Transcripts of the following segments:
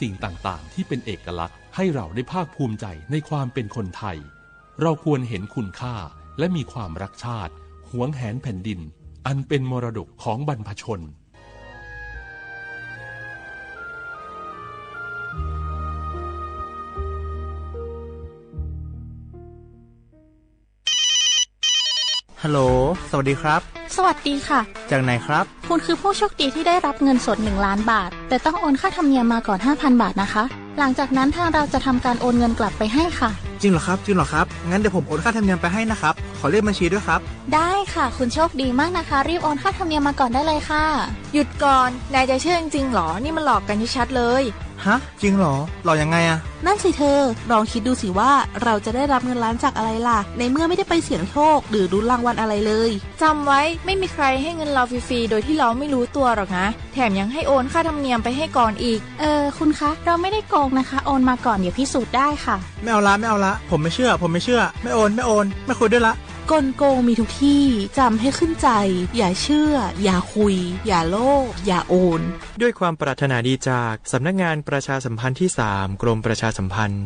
สิ่งต่างๆที่เป็นเอกลักษณ์ให้เราได้ภาคภูมิใจในความเป็นคนไทยเราควรเห็นคุณค่าและมีความรักชาติหวงแหนแผ่นดินอันเป็นมรดกของบรรพชนฮัลโหลสวัสดีครับสวัสดีค่ะจากไหนครับคุณคือผู้โชคดีที่ได้รับเงินสด1 ล้านบาทแต่ต้องโอนค่าธรรมเนียมมาก่อน 5,000 บาทนะคะหลังจากนั้นทางเราจะทำการโอนเงินกลับไปให้ค่ะจริงเหรอครับงั้นเดี๋ยวผมโอนค่าธรรมเนียมไปให้นะครับขอเลขบัญชีด้วยครับได้ค่ะคุณโชคดีมากนะคะรีบโอนค่าธรรมเนียมมาก่อนได้เลยค่ะหยุดก่อนนายจะเชื่อจริงๆหรอนี่มันหลอกกันชัดๆเลยฮะจริงเหรอหลอกยังไงอะนั่นสิเธอลองคิดดูสิว่าเราจะได้รับเงินล้านจากอะไรล่ะในเมื่อไม่ได้ไปเสี่ยงโชคหรือลุ้นรางวัลอะไรเลยจำไว้ไม่มีใครให้เงินเราฟรีๆโดยที่เราไม่รู้ตัวหรอกนะแถมยังให้โอนค่าธรรมเนียมไปให้ก่อนอีกคุณคะเราไม่ได้โกงนะคะโอนมาก่อนเดี๋ยวพิสูจน์ได้ค่ะไม่เอาละผมไม่เชื่อไม่โอนไม่คุยด้วยละกลโกงมีทุกที่จำให้ขึ้นใจอย่าเชื่ออย่าคุยอย่าโลภอย่าโอนด้วยความปรารถนาดีจากสำนักงานประชาสัมพันธ์ที่3กรมประชาสัมพันธ์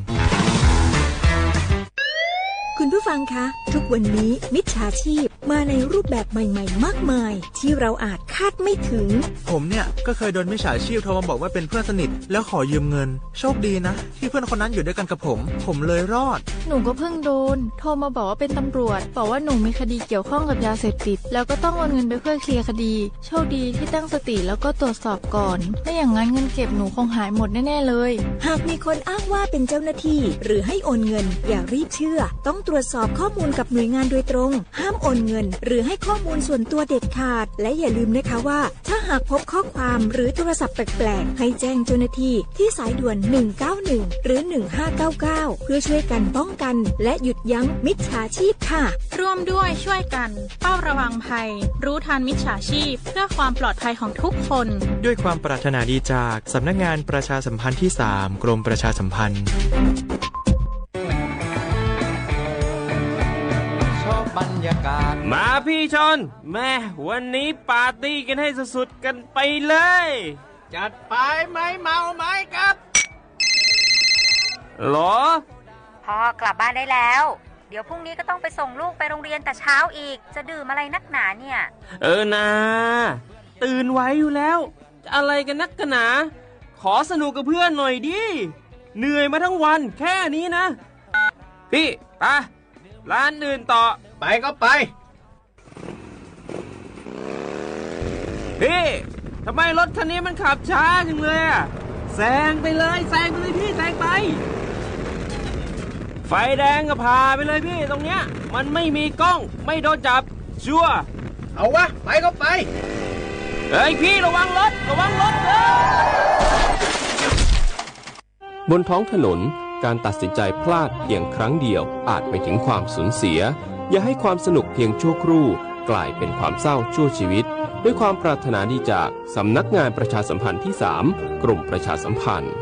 คุณผู้ฟังคะทุกวันนี้มิจฉาชีพมาในรูปแบบใหม่ๆมากมายที่เราอาจคาดไม่ถึงผมเนี่ยก็เคยโดนมิจฉาชีพโทรมาบอกว่าเป็นเพื่อนสนิทแล้วขอยืมเงินโชคดีนะที่เพื่อนคนนั้นอยู่ด้วยกันกับผมเลยรอดหนูก็เพิ่งโดนโทรมาบอกว่าเป็นตำรวจบอกว่าหนูมีคดีเกี่ยวข้องกับยาเสพติดแล้วก็ต้องโอนเงินไปเพื่อเคลียร์คดีโชคดีที่ตั้งสติแล้วก็ตรวจสอบก่อนไม่อย่างนั้นเงินเก็บหนูคงหายหมดแน่ๆเลยหากมีคนอ้างว่าเป็นเจ้าหน้าที่หรือให้โอนเงินอย่ารีบเชื่อต้องตรวจสอบข้อมูลกับหน่วยงานโดยตรงห้ามโอนเงินหรือให้ข้อมูลส่วนตัวเด็ดขาดและอย่าลืมนะคะว่าถ้าหากพบข้อความหรือโทรศัพท์แปลกๆให้แจ้งเจ้าหน้าที่ที่สายด่วน191หรือ1599เพื่อช่วยกันป้องกันและหยุดยั้งมิจฉาชีพค่ะร่วมด้วยช่วยกันเฝ้าระวังภัยรู้ทันมิจฉาชีพเพื่อความปลอดภัยของทุกคนด้วยความปรารถนาดีจากสำนักงานประชาสัมพันธ์ที่3กรมประชาสัมพันธ์บรรยากาศมาพี่ชนแม่วันนี้ปาร์ตี้กันให้สุดๆกันไปเลยจัดไปไหมเมาไหมครับหรอพ่อกลับบ้านได้แล้วเดี๋ยวพรุ่งนี้ก็ต้องไปส่งลูกไปโรงเรียนแต่เช้าอีกจะดื่มอะไรนักหนาเนี่ยนะตื่นไว้อยู่แล้วอะไรกันนักกันหนาขอสนุกกับเพื่อนหน่อยดิเหนื่อยมาทั้งวันแค่นี้นะพี่ไปร้านอื่นต่อไปก็ไปพี่ทำไมรถคันนี้มันขับช้าจังเลยอะแซงไปเลยพี่แซงไปไฟแดงก็พาไปเลยพี่ตรงเนี้ยมันไม่มีกล้องไม่โดนจับชัวร์เอาวะไปก็ไปเฮ้ยพี่ระวังรถบนท้องถนนการตัดสินใจพลาดเพียงครั้งเดียวอาจไปถึงความสูญเสียอย่าให้ความสนุกเพียงชั่วครู่กลายเป็นความเศร้าชั่วชีวิตด้วยความปรารถนาดีจากสำนักงานประชาสัมพันธ์ที่3กรมประชาสัมพันธ์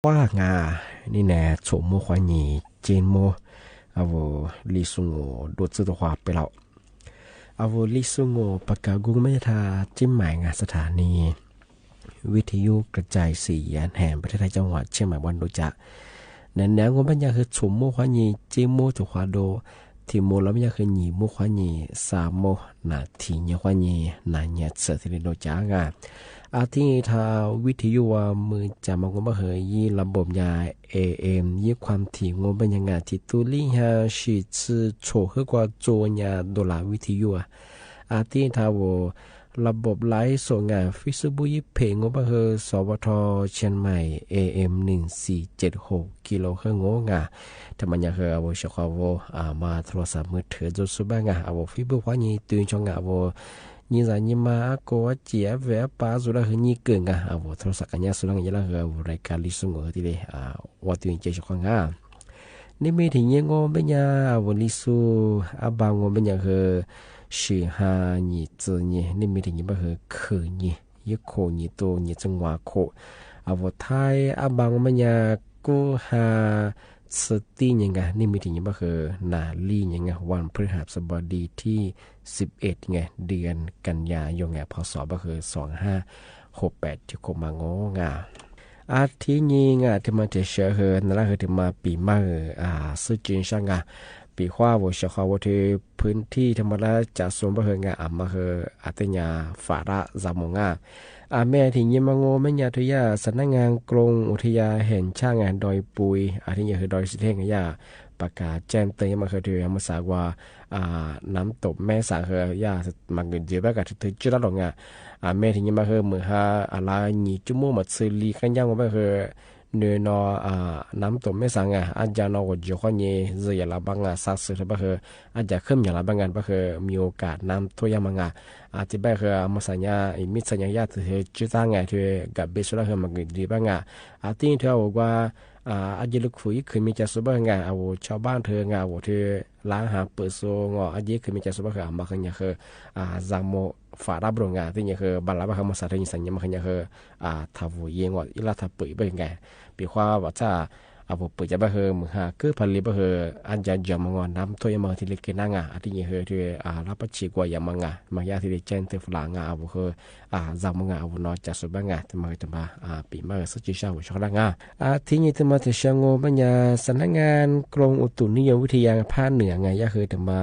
ว่างานี่แน่โฉมโมควานีเจนโมเอาลิซุงโอโดดซื้อตัวควาไปแล้วเอาลิซุงโอปากกากุ้งไม่ทาจิ้มหมายงานสถานีวิทยุกระจายเสียงแห่งประเทศไทยจังหวัดเชียงใหม่วันโดจะแนวงบปัญญาคือโฉมโมควานีเจนโมตัวควาโดที่โมแล้วปัญญาคือหนีโมควานีสามโมนาทีเนควานีนาเนียเสถิโดจ้างาอาทิตย์ทาวิทยุว่ามือจะมางบเหยยี่ระบบยา AM ยี่ความถี่งบเป็นยังไงที่ตุลีฮาชิซโชคือกว่าโจญาดอลลาร์วิทยุอาทิตย์ทาวระบบไลฟ์ส่งงานฟิสบุยเพงบเหยสวทเชียงใหม่ AM 1476กิโลเฮิรตซ์งงาแต่มันยังเหยเอาเฉพาะมาโทรศัพท์มือถือจุดสุบังเอาฟิบุว่านี่ตื่นชงเอานี่จะนี่มาก็เจียเวป้าสุดาคือนี่เกินกันเอาโทรศัพท์กันเนี่ยสุดาอย่างละเหรอรายการลิซุงเหรอที่เลยว่าตัวเองเจอช่องงานี่มีถึงยังงงเป็นยังเอาลิซูบางงงเป็นยังเหรอชื่อฮานี่เจนี่นี่มีถึงยังเป็นเหรอคือนี่ยี่โคนี่โตนี่จังหวะโคเอาไทยบางงเป็นยังกูฮาสตียังไงนี่มีถึงยังบ่คือนาลียังไงวันพฤหัสบดีที่11ไงเดือนกันยายนไงพศบ่คือ2568ที่คงมางงาอาทินี้ไงที่มาจะเชื่อเหรอนั่นแหละคือที่มาปีมาซึ่งจริงช่างปีว่าว่าเชื่อว่าที่พื้นที่ธรรมดาจะสมบูรณ์ไงมาคืออาทิตย์ฝาระจามงาแม่ที่ยิมงโงแม่ยาทุยาสำนักงานกรมอุทยานแห่งชาติงานดอยปุยอาทิตย์คือดอยสิเทงยาประกาศแจ้งเตือนมาคือที่มาสากว่าน้ำตกแม่สาเหยามันเกิดเยอะแบบกับที่จุดละหลงแม่ที่ยิมมาคือมือหาอะไรนี่จุ่มมาซื้อลีกันยังว่าคือเนื้อนน้ำตกแม่สางอาจารย์นอกจากข้อนี้จะอย่างละบางสักสิ่งแบบคืออาจจะขึ้นอย่างละบางแบบคือมีโอกาสน้ำท่วมอาจจะแบบคือมาสัญญามิสัญญาที่จุดต่างที่กับเบสละคือมันก็ดีบางอาทิตย์ที่เราว่าอาจจะลุกคุยคือมีจะสุบงเอาชาวบ้านเธอเอาที่ล้างหาเปิดโซ่อาจจะคือมีจะสุบคือมาคือเนี่ยคือจางโมฝารับโรงงานที่เนี่ยคือบรรลับคือมาสัตย์สัญญามาคือเนี่ยคือทาวุยงอีลาทับปุ๋ยเป็นไงปีว่าว่าถ้าเอาปุ๋ยจะแบบคือมือหาคือผลิตแบบคืออันจะจำงอนน้ำท่วมมาที่เล็กนั่งอาทิตย์เนี่ยคือที่รับประชีกว่าอย่างมายาที่เล็กเจนเตฟลางเอาคือจำเอานอจัดสุบงาที่มาจะมาปีมาสุจิชาหัวชกอาทิตย์นี้ที่มาที่เชียงโง่ปัญญาสำนักงานกรมอุตุนิยมวิทยาภาคเหนือไงยาคือที่มา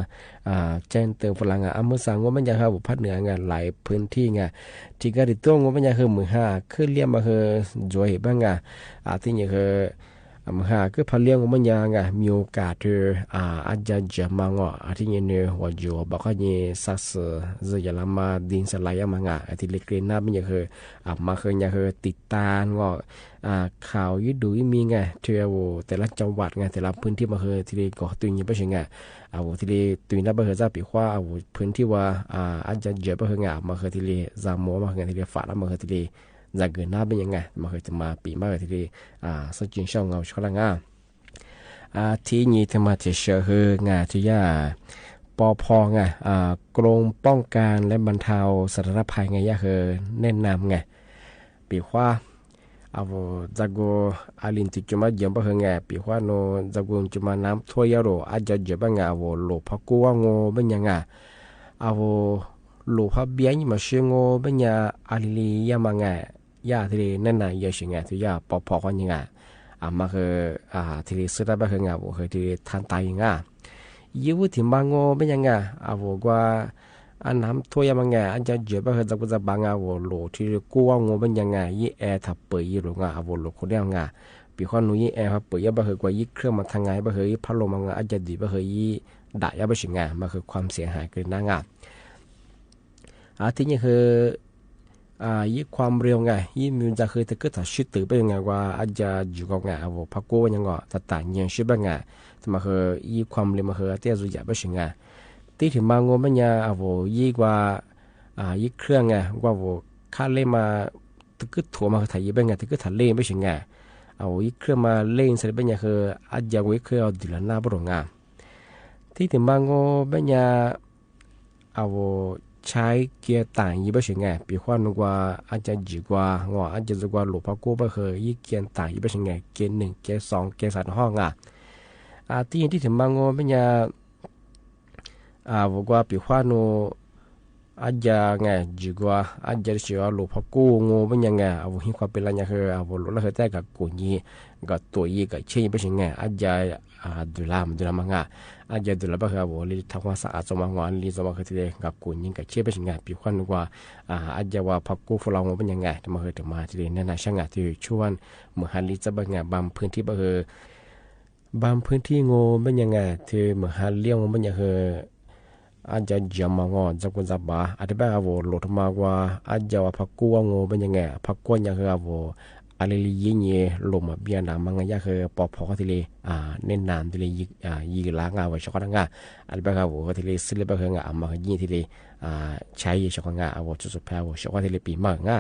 แจ้งเตือนฝรั่งเมื่อสั่งว่ามันจะเข้าภาคเหนืองานหลายพื้นที่ที่ก็ติดตัวว่ามันจะคือมือห้าคือเลี้ยงมาคือจอยบ้างที่นี่คือมือห้าคือพอเลี้ยงว่ามันยังมีโอกาสอาจจะมางที่นี่เนี่ยว่าอยู่บอกว่านี่สักจะอย่างละมาดินสลายมาที่เล็กเรียนน้ามันจะคือมาคือยังคือติดตามข่าวยืดดูมีเที่ยวแต่ละจังหวัดแต่ละพื้นที่มาคือที่เล็กก็ตัวนี้ไม่ใช่ที่เล็กตัวนี้มาคือจะปีว่าพื้นที่ว่าอาจจะเยอะมาคือมาคือที่เล็กจามมาคือที่เล็กฝาแล้วมาคือที่เล็กจะเกิดหน้าเป็นยังไงมาเคยจะมาปีมาที่ที่สัจจิงช่างเงาชกละที่นี้ที่มาจะเชื่อคืที่ปพกรมป้องกันและบรรเทาสาธารณภัยคือแนะนำปีว่าจากอาลินติจุมาเยี่ยมไปปีว่าโนจากจุมาน้ำท่วยโรอาจจะเยอะบ้างหลบพักกัวงเป็นยังไงหลบพักเบี้ยนี่มาเชื่องเป็นยังอาลียามังยาที่นั่นน่ะเยอะสิ่งที่ปพกันยังมาคือที่สุดแล้วคือคือที่ทันตายยังยิ่งที่บางเป็นยังว่าน้ำท่วมอันจะเยอะไปคือจะบางโหลที่กู้งเป็นยังยี่แอร์ทับเปย์หรือโหลคนเดียวปีข้อนู้ยี่แอร์ทับเปย์ไปคือกว่ายี่เครื่องมาทางไงไปคือยี่พัดลมอาจจะดีไปคือยี่ด่ายไปสิ่งมาคือความเสียหายเกินหน้างที่นี่คือยี่ความเร็วยี่มีจะคือถ้าเกิดถ้าชิดตื่นไปยังไงว่าอาจจะอยู่กับพักกู้ยังแต่ต่างยังชิดบ้างแต่มาคือยี่ความเร็วมาคือเตี้ยสุดยอดไปสิ่งที่ถึงบางงมันยี่กว่ายี่เครื่องว่าค่าเล่มาถ้าเกิดถั่วมาถ่ายยี่บ้างถ้าเกิดถ่ายเล่ไปสิ่งยี่เครื่องมาเล่นเสร็จบ้างคืออาจจะวิเคราะห์ดีละหน้าบรงที่ถึงบางงมัน ใช้เกียร์ต่างยี่ไม่ใช่ไงปีความนึกว่าอาจจะจีกว่าว่าอาจจะกว่าหลวงพ่อกู้ไม่เคยยี่เกียร์ต่างยี่ไม่ใช่ไงเกียร์หนึ่งเกียร์สองเกียร์สามห้องที่ถึงบางงไม่ยาบอกว่าปีความนูอาจจะไงจีกว่าอาจจะเชื่อหลวงพ่อกู้งูไม่ยังไงหิ้งความเป็นอะไรเนี่ยคือหลวงพ่อเคยแต่กับกุญกับตัวยี่กับเชี่ยไม่ใช่ไงอาจจะดูลามงอาจจะดูแลบ้างครับว่าทำความสะอาดสมองวันลีสมองคือที่เด็กกับกุญยิงกับเชี่ยเป็นยังไงปีควันนึกว่าอาจจะว่าพักกู้ฝรั่งเป็นยังไงแต่มาเคยถึงมาที่เด็กนั่นนะช่างที่ชวนเมื่อฮันลีจะบางบางพื้นที่บางพื้นที่งูเป็นยังไงที่เมื่อฮันเลี้ยงเป็นยังไงอาจจะจำมางอนจับกุญจับบ้าอาจจะแบบว่าหลุดมากว่าอาจจะว่าพักกู้งูเป็นยังไงพักกู้ยังคือว่าอะไรยิ่งเย่ลมเบียนมังยาคือปอพอที่เลยเน้นนามที่เลยยีล้างไว้ช็อกงาอะไรแบบว่าที่เลยซื้อแบบงามายี่ที่เลยใช้ช็อกงาว่าจุดสุดแพ้ว่าช็อกที่เลยปีมากงา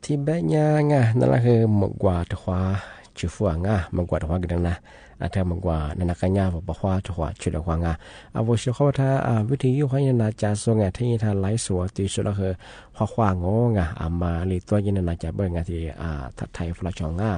ที่แบบนี้งานั่นแหละคือหมกกว่าตัวชิฟัวงาหมกกว่าตัวกันนะถ้าหมกกว่านั่นนักงาว่าบอกว่าตัวชุดตัวงาว่าช็อกถ้าวิธียุคให้นาจาส่งงาที่ทานไลฟ์สวดที่สุดแล้วคือควางงามาหรือตัวยินนาจาเบิร์งาที่ทัดไทยฟลาชองงา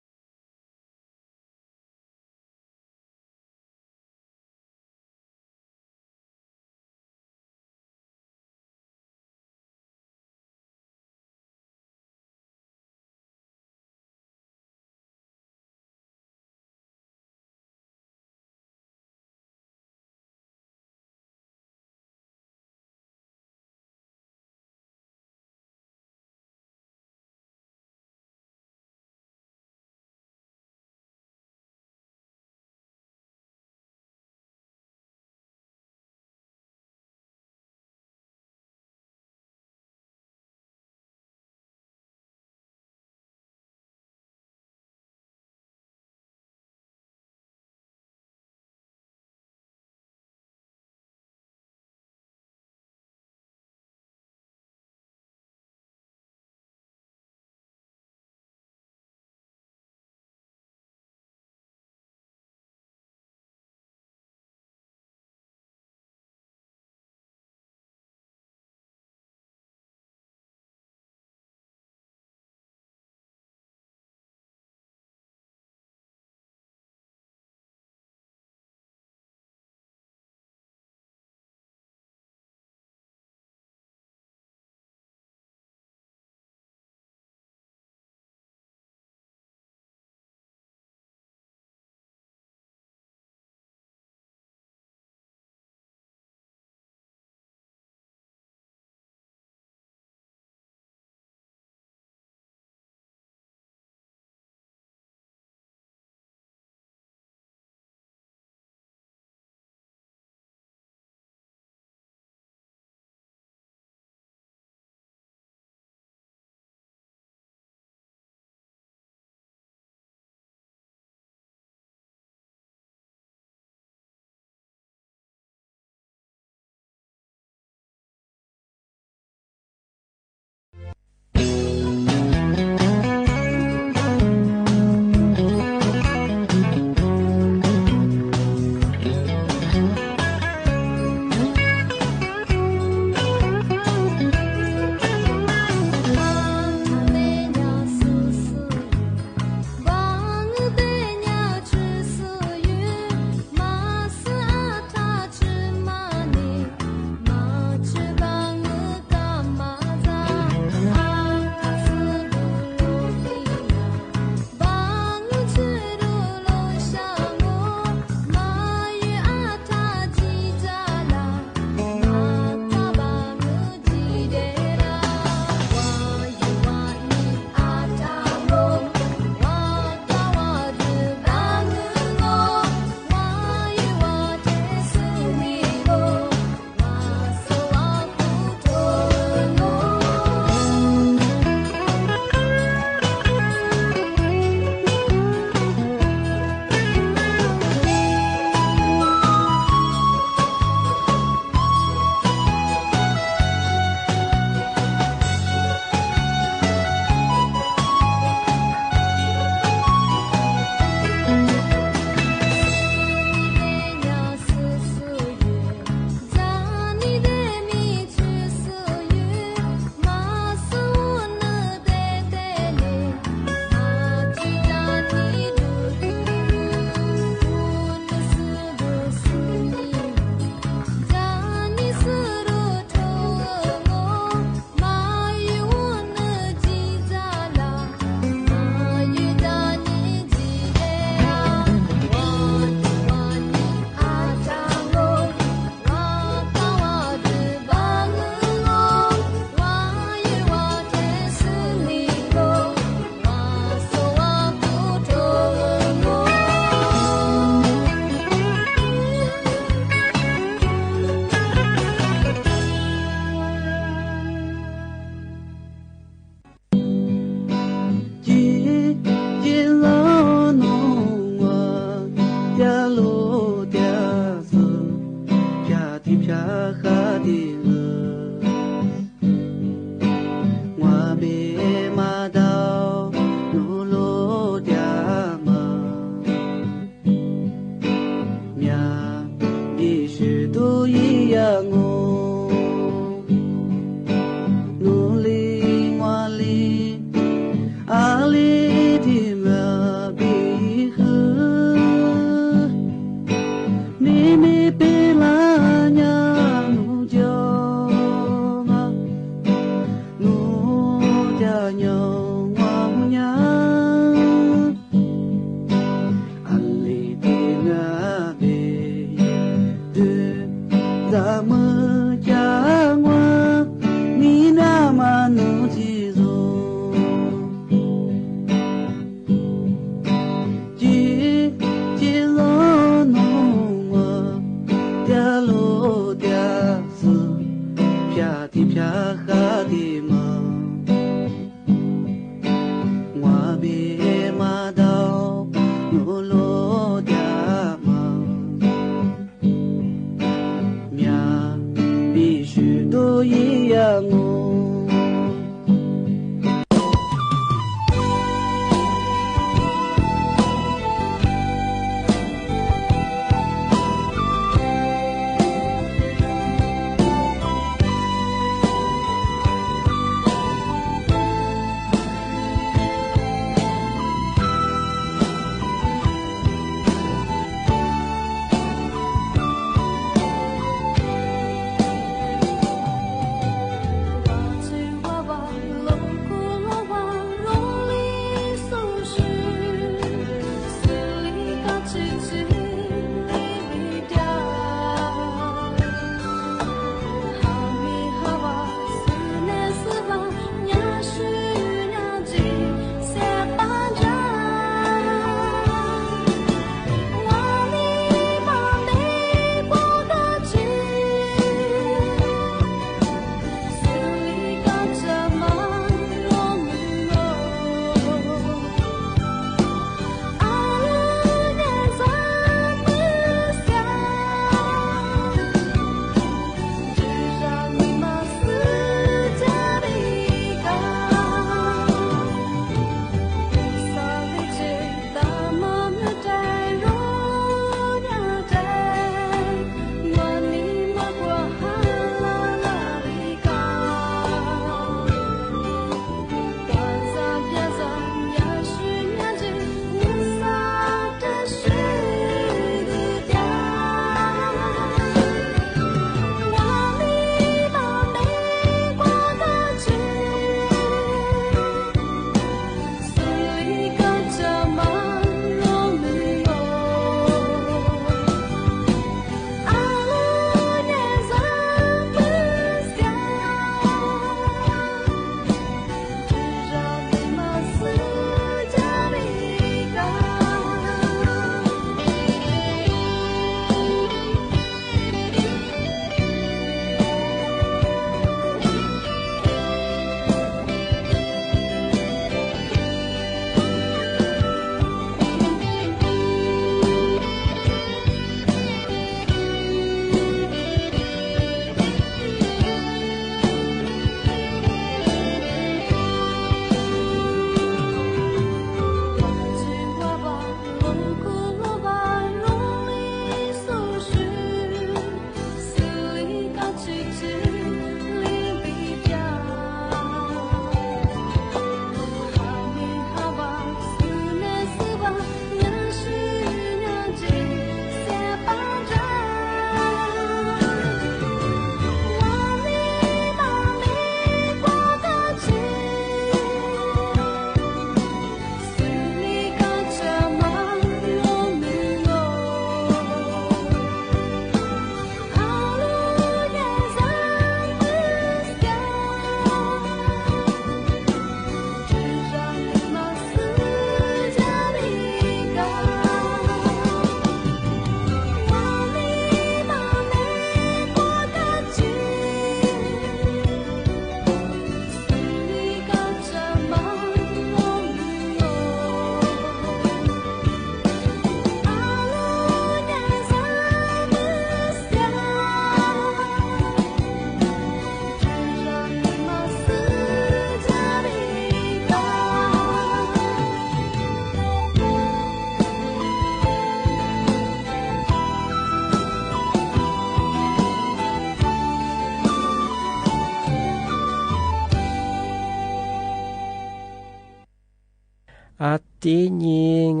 tí nhiên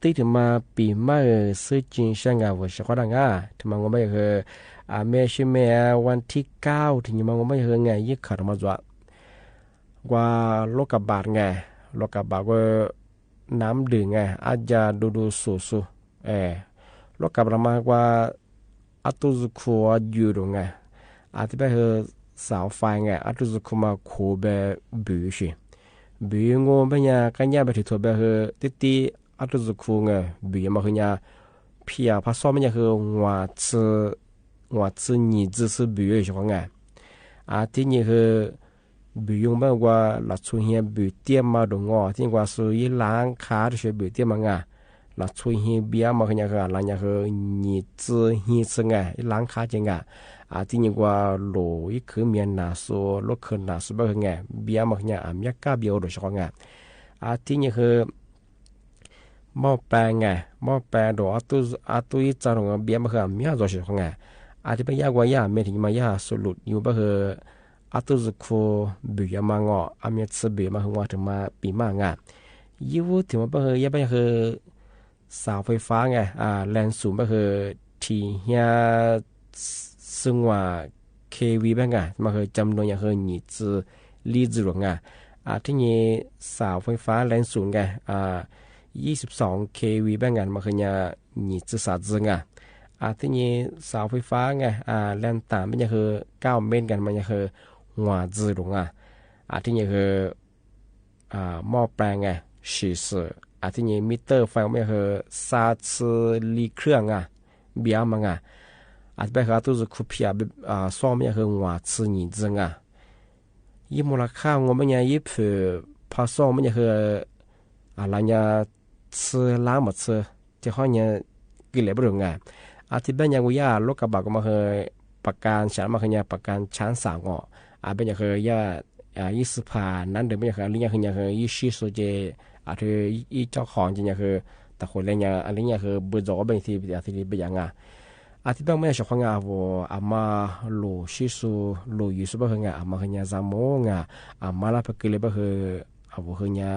tí thì mà bị mà sự chính sang vừa sẽ có đằng thì mà ngồi bây giờ mẹ xin mẹวันที่9thì nhưng mà ngồi bây giờ ngàyยี่khởi mà dọa ว่าโลกบาทไงโลกบาทก็น้ำดื่มไงอาจจะดูสูโลกบาทมากว่าอัตุสคูอยู่ตรงไงอาจจะไปเหอสาวไฟไงอัตุสคูมาโคเบบิวชิบิวงงไปเนี่ยกันเนี่ยไปถึงตัวไปเหอติอัตุสคูไงบิวมาคือเนี่ยพี่啊他说明就是我吃你只是比喻什么啊啊第二个比用么话那出现比点嘛懂哦听话是一栏卡的学比点嘛啊那出现比嘛个那个那个你只你是啊一栏卡进啊啊第二个路一口面那说路口那是不个啊比嘛个啊没个比的什么啊啊第二个มอแปลงไงมอแปลดอกตุยจารงเบียมาคือมีอะไรสิของไงอาจจะเป็นยากว่ายาไม่ถึงมายาสรุปอยู่บ่คืออัตุสคูบิยามางออามีสบิมาคือว่าถึงมาปีมางะอยู่ถึงมาบ่คือยาบ่คือเสาไฟฟ้าไงแรงสูงบ่คือที่เฮียซึ่งว่า KV บ้างไงมาคือจำนวนอย่างคือนี่จือลีจือหลงไงที่นี่เสาไฟฟ้าแรงสูงไง22 kV บ้างงานมาคือเนี่ยนี่จะสาจึงที่นี่เสาไฟฟ้าไงแรงต่ำมันจะคือ9 เมตรกันมันจะคือหัวจืดลงที่นี่คือหม้อแปลงไง40ที่นี่มิเตอร์ไฟมันจะคือ30 ลิตรเครื่องเบียร์มันที่ไปคือตัวจะคุปยาซ้อมมันจะคือหัวจืดนี่จึงยี่มูลค่างมันเนี่ยยี่ผือพอซ้อมมันจะคืออะไรเนี่ย吃拉么吃就好像给来不中ที่เป็นอย่างว่าโลกบาก็มาคือประกันฉันมาคือเนี่ยประกันชั้น3เป็นอย่างคือยา20 ผ่านนั้นเดี๋ยวเป็นอย่างคืออะไรอย่างคืออย่างคือ20สุดเจที่เจ้าของจริงๆคือแต่คนเล่นอย่างอะไรอย่างคือบุญจอบเป็นที่เป็นอย่างที่เป็นไม่ใช่ของว่ามาโลชิสุโลยุสุบคือมาคือเนี่ยจามงมาละเป็นเลยคือคือเนี่ย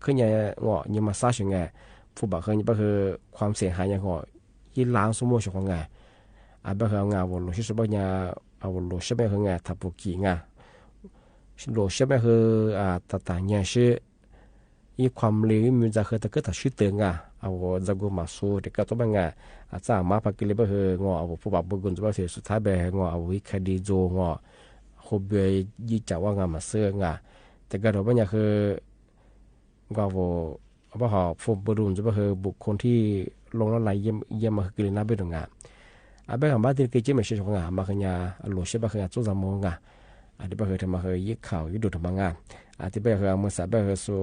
คือเนี่ยยังมาซาชิงผู้บ่าวคือคือความเสียหายยังยี่ล้างสมมุติของแบบคือว่าโลชิสุบเนี่ยโลชิบคือทับปุกีโลชิบคือต่างๆเนี่ยชื่ออีความเลี้ยงมันจะคือตะเกียบชื่อเตือนจะกูมาสู้เด็กก็ต้องเป็นจ้ามาพักเลยแบบคือผู้บ่าวบุกจะแบบสุดท้ายแบบวิคดีโจเขาเบียยี่จับว่ามาเสือแต่ก็เราเป็นอย่างคือก็ว่าเขาฟูบรุนจะเป็นบุคคลที่ลงแล้วไหลเยี่ยมมาคือน่าเป็นตรงแบบของบ้านที่เกิดไม่ใช่ของมาคือเนี่ยหลุดใช่ป่ะคือจุดจำมงที่เป็นคือทำมาคือยึดเข่ายึดดูทำมาที่เป็นคือมือสายเป็นคือสู่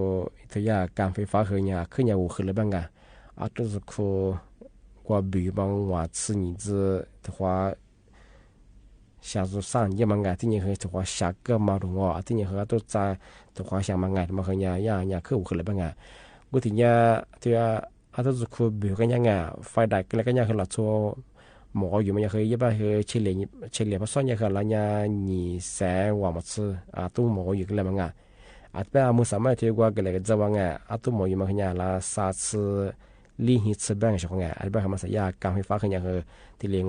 ทยาการไฟฟ้าคือเนี่ยขึ้นเนี่ยคือเลยบ้างตัวสุขกว่าบีบางว่าซื้อนี่จะถือว่า下周3也蛮爱，今年和这话下个马路今年和都在这话下蛮爱，嘛和呀客户去了办我听呀对都是可比个呀发达个个呀和那做毛有么呀和一般和切列不算呀和那呀23万么子都毛有个了嘛ไปมือสามารถที่ว่าก็เลยจะว่าตัวหมออยู่มาขยันละ3 ลีหิตแบงชงไปทำมาสัญญาการไฟฟ้าขยันที่เลี้ยง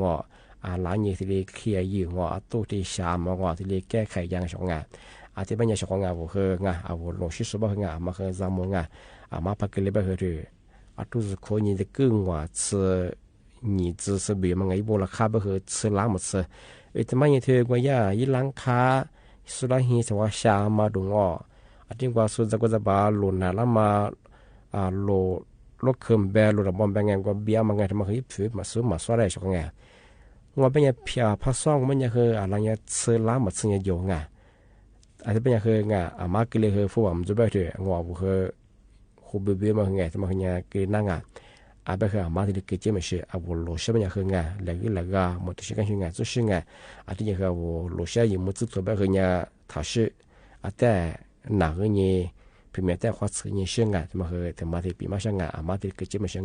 หลายอย่างที่เลี้ยเคลียร์อยู่ตัวที่ชามที่เลี้ยแก้ไขยังชงที่เป็นยังชงผมคือลงชิสุบะคือมาคือจำมงมาพักเลยไปคือตัวสุขนี่จะกึ่งนี่จะ是比嘛一波了卡不和吃那么吃แต่มันยังเท่กว่าอีหลังคาสุดาหิสว่าชามาดงที่ว่าสุดจะก็จะบาลุนแล้วมาโลเคมเบลระบอมเป็นไงก็เบียมันไงทำไมคือผิวมาสู้มาสวได้ชงว่าเป็นยังเพียพักซ่องมันยังคืออะไรยังเสือล้างมาซึ่งยังโยงที่เป็นยังคือมากิเลคือฟูมันจะไปถึงบุคือคูเบียมันไงทำไมคือยังกินนั่งไปคือมาที่เกิดเจ็บไม่ใช่โลเชื่อเป็นยังคือแล้วก็หมดที่กันคือจุดซึ่งที่ยังคือโลเชื่อยิ่งมุดตัวไปคือยังถ้าชื่อแต่หนักเนี่ยพิมพ์แต่ข้อสื่อเนี่ยเชื่อที่มาคือถึงมาที่ปีมาเชื่อมาที่เกิดเจ็บไม่เชื่อ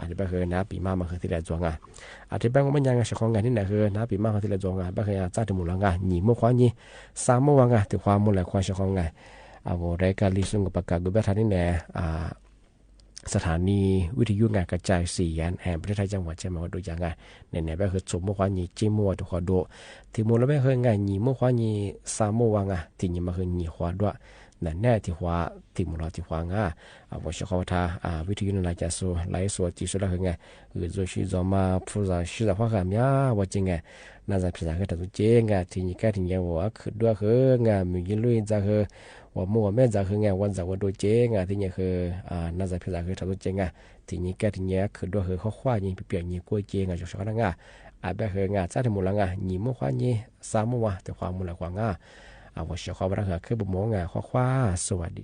ที่ไปคือน้าปีมาคือที่ไหนจวงที่ไปก็มันยังเชื่อของที่ไหนคือน้าปีมาคือที่ไหนจวงไปคือจ้าถึงหมดแล้วหนีมั่วควายนี่3 มั่วถึงความมั่วแล้วควายเชื่อของรายการลิซุงกับปากกากุบะท่านนี่แหละ สถานีวิทยุงานกระจายเสียงแห่งประเทศไทยจังหวัดเชียงใหม่ดูอย่างไงเนี่ยแบบคือสมมติว่านี่จีมัวตัวขอดูที่มัวแล้วแบบคือไงนี่มัวว่านี่สามมัวงาที่นี่มาคือนี่ขวาด้วยนั่นแน่ที่ว่าที่มัวเราที่ว่าง我小考他วิทยุ来讲说来说技术了很ไง就是说嘛普查是的话看呀我真ไง那在平常个都真ไงที่นี่ก็ที่นี่我คือด้วยคือไงมีลุยจะคือ我们我们在คือไงวันจะว่าดูเจ๊งที่นี่คือ那在平常คือ都真ไงที่นี่ก็ที่นี่คือด้วยคือข้อความนี่เปลี่ยนนี่กล้วยเจ๊ง就是说那个แบบคือไง在ที่มัวละไงนี่มัวว่านี่สามมัวแต่ความมัวละกว่าไง我小考不了คือบุมงข้อความสวัสดี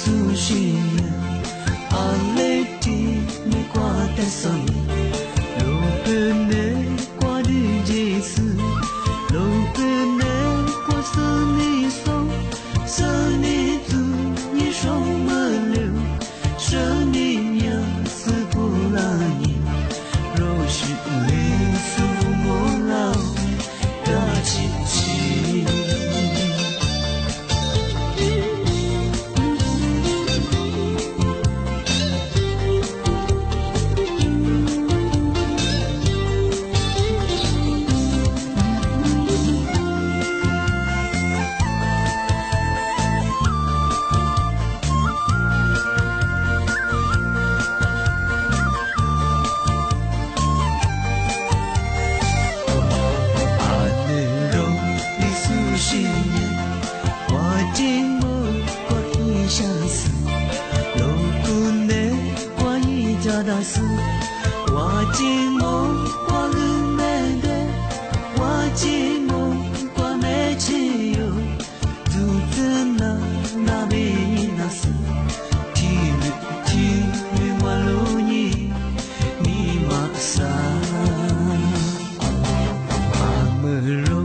苏醒，阿雷蒂没挂在手里。出す我寂寞我運命で我寂寞我没自由独自那鍋になすWalunya ni maksa Amero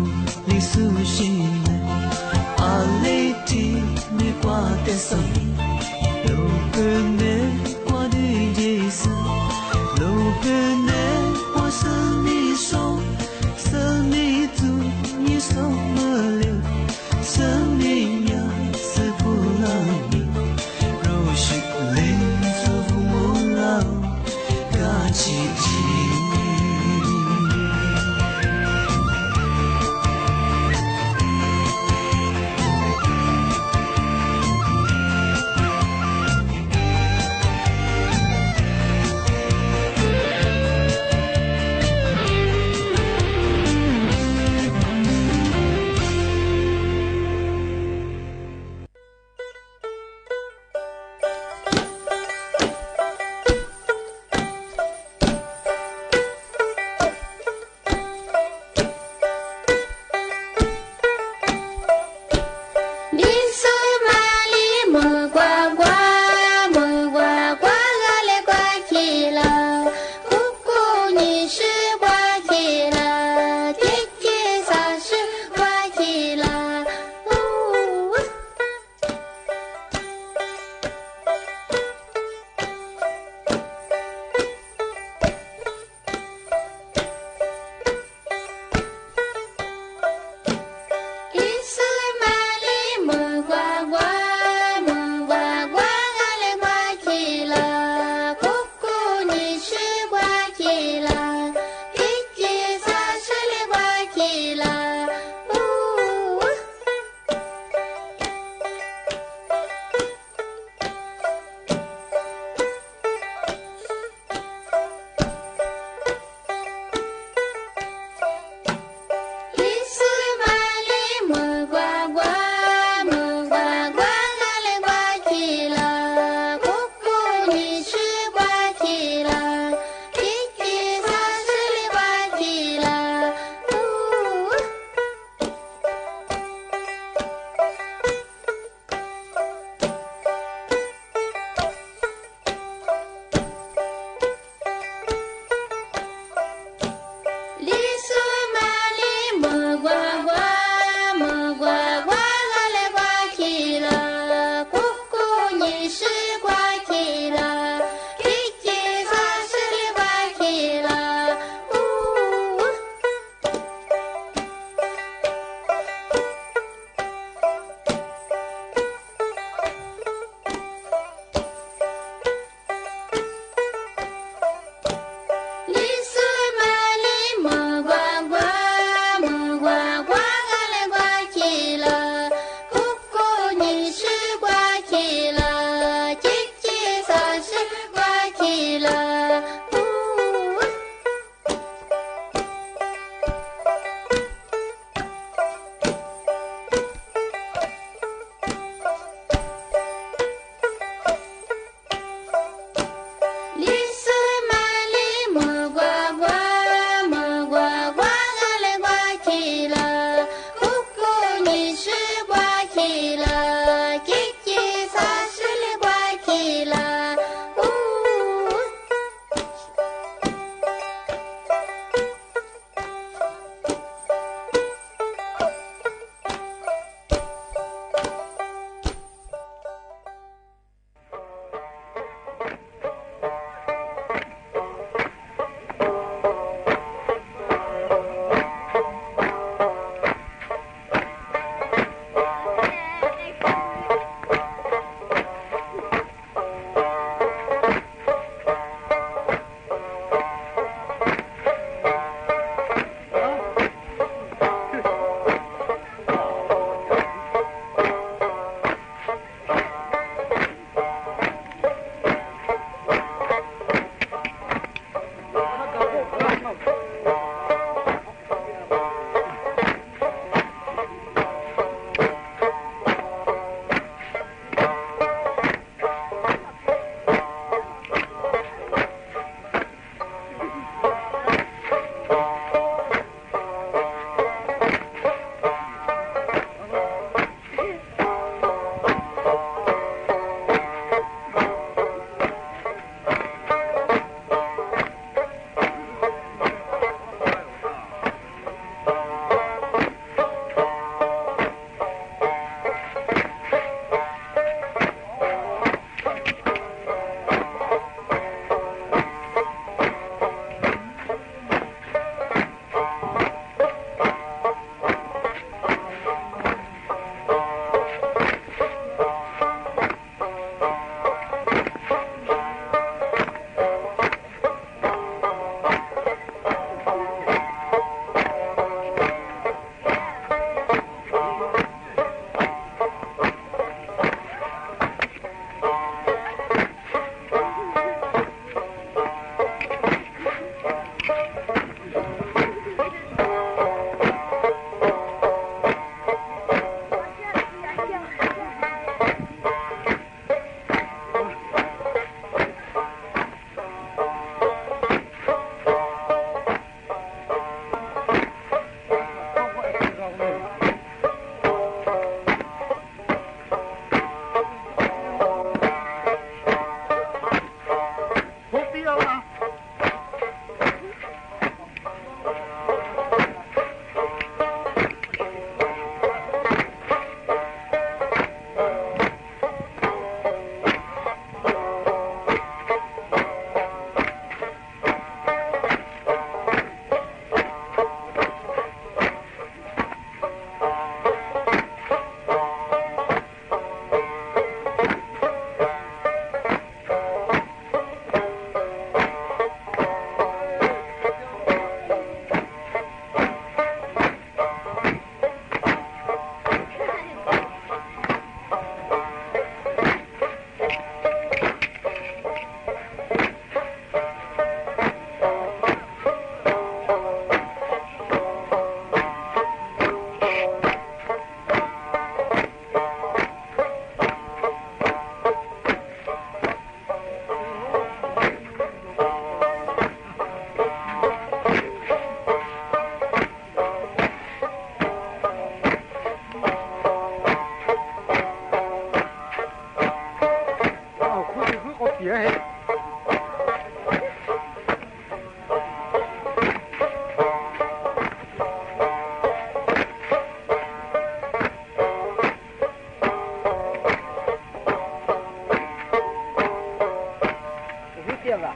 li sushi Aleti ni kwate sami Lokene kwa dijisa Lokene kwa sami so Sami tu ni so mele Sami ya sepulani Roshi le奇迹。耶！有点了。